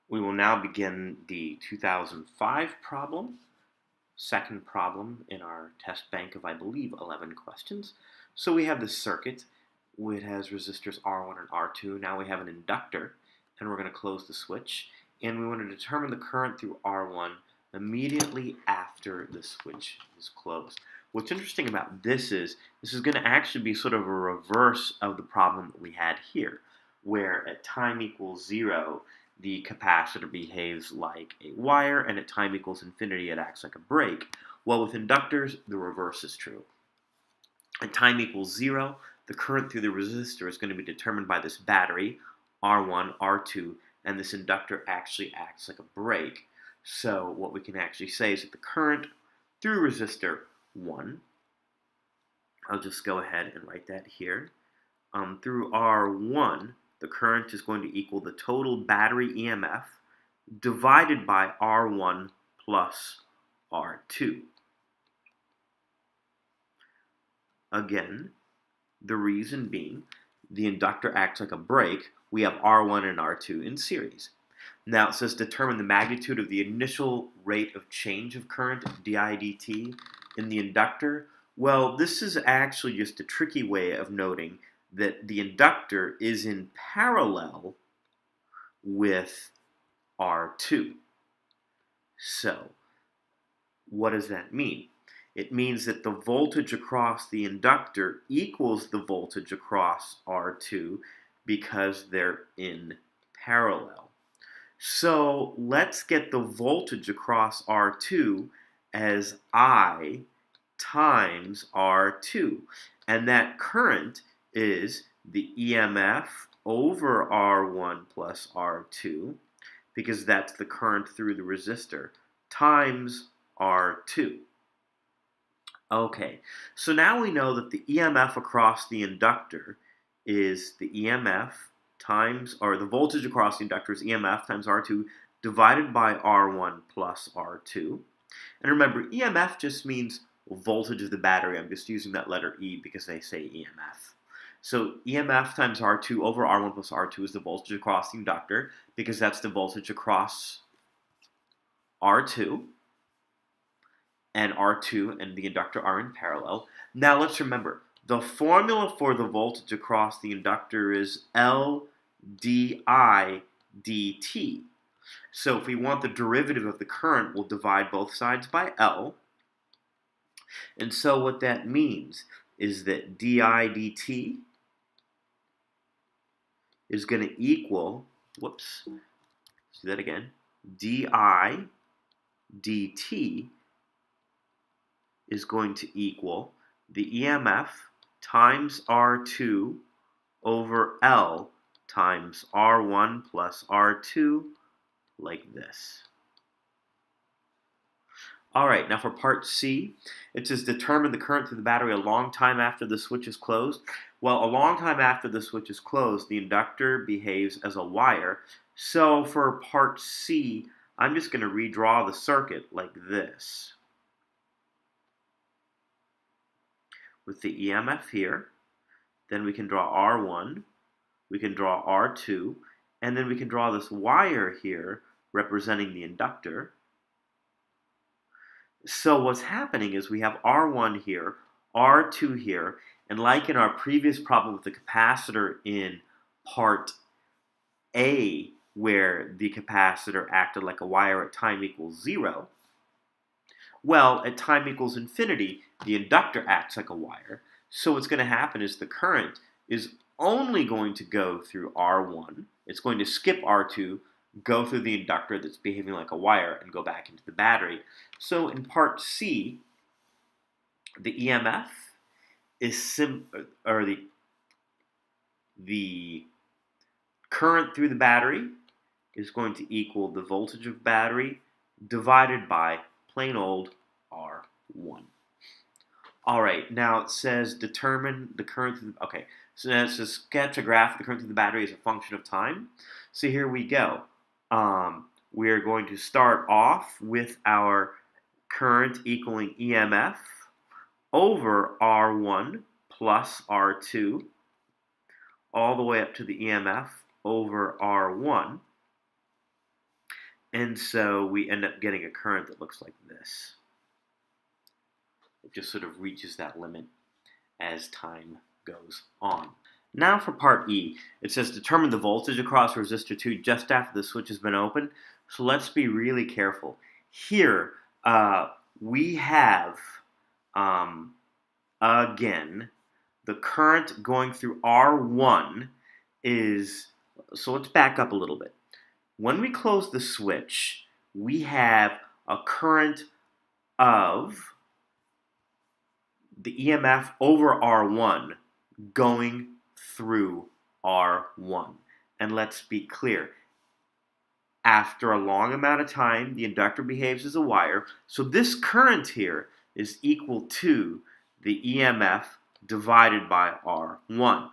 We will now begin the 2005 problem, second problem in our test bank of, I believe, 11 questions. So we have this circuit. It has resistors R1 and R2. Now we have an inductor, and we're going to close the switch. And we want to determine the current through R1 immediately after the switch is closed. What's interesting about this is going to actually be sort of a reverse of the problem that we had here, where at time equals 0, the capacitor behaves like a wire, and at time equals infinity, it acts like a brake. Well, with inductors, the reverse is true. At time equals 0, the current through the resistor is going to be determined by this battery, R1, R2, and this inductor actually acts like a brake. So what we can actually say is that the current through resistor 1, I'll just go ahead and write that here, through R1, the current is going to equal the total battery EMF divided by R1 plus R2. Again, the reason being, the inductor acts like a brake. We have R1 and R2 in series. Now it says determine the magnitude of the initial rate of change of current, di dt, in the inductor. Well, this is actually just a tricky way of noting that the inductor is in parallel with R2. So, what does that mean? It means that the voltage across the inductor equals the voltage across R2 because they're in parallel. So let's get the voltage across R2 as I times R2. And that current is the EMF over R1 plus R2, because that's the current through the resistor, times R2. Okay, so now we know that the EMF across the inductor is the EMF times, or the voltage across the inductor is EMF times R2 divided by R1 plus R2. And remember, EMF just means voltage of the battery. I'm just using that letter E because they say EMF. So EMF times R2 over R1 plus R2 is the voltage across the inductor, because that's the voltage across R2. And R2 and the inductor are in parallel. Now let's remember, the formula for the voltage across the inductor is L di dt. So if we want the derivative of the current, we'll divide both sides by L. And so what that means is that di dt is going to equal, whoops, let's do that again, di dt is going to equal the EMF times R2 over L times R1 plus R2, like this. All right, now for part C, it says determine the current through the battery a long time after the switch is closed. Well, a long time after the switch is closed, the inductor behaves as a wire. So for part C, I'm just going to redraw the circuit like this, with the EMF here. Then we can draw R1, we can draw R2, and then we can draw this wire here representing the inductor. So what's happening is we have R1 here, R2 here, and like in our previous problem with the capacitor in part A, where the capacitor acted like a wire at time equals 0, well, at time equals infinity, the inductor acts like a wire. So what's going to happen is the current is only going to go through R1. It's going to skip R2, go through the inductor that's behaving like a wire, and go back into the battery. So in part C, the EMF is the current through the battery is going to equal the voltage of battery divided by plain old R1. All right, now it says determine the current through the, okay, so now it says sketch a graph of the current through the battery as a function of time. So here we go. We're going to start off with our current equaling EMF over R1 plus R2, all the way up to the EMF over R1. And so we end up getting a current that looks like this. It just sort of reaches that limit as time goes on. Now for part E, it says determine the voltage across resistor 2 just after the switch has been opened. So let's be really careful. Here, we have, again, the current going through R1 is, so let's back up a little bit. When we close the switch, we have a current of the EMF over R1 going through R1. And let's be clear, after a long amount of time, the inductor behaves as a wire, so this current here is equal to the EMF divided by R1.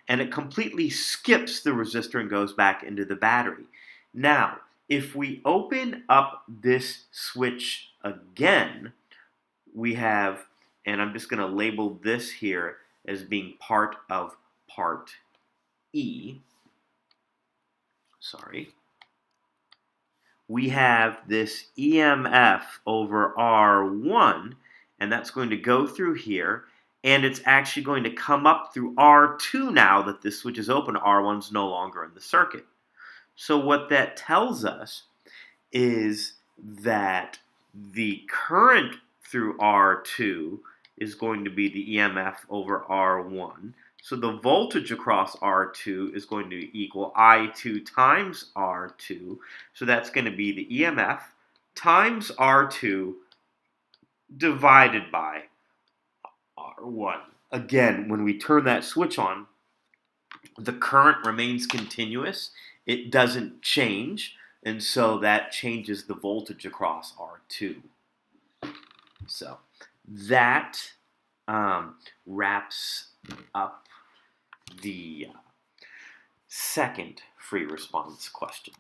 And it completely skips the resistor and goes back into the battery. Now, if we open up this switch again, we have, and I'm just going to label this here as being part of part E. Sorry. We have this EMF over R1, and that's going to go through here, and it's actually going to come up through R2 now that this switch is open. R1's no longer in the circuit. So what that tells us is that the current through R2 is going to be the EMF over R1. So the voltage across R2 is going to equal I2 times R2. So that's going to be the EMF times R2 divided by R1. Again, when we turn that switch on, the current remains continuous. It doesn't change, and so that changes the voltage across R2. So that wraps up the second free response question.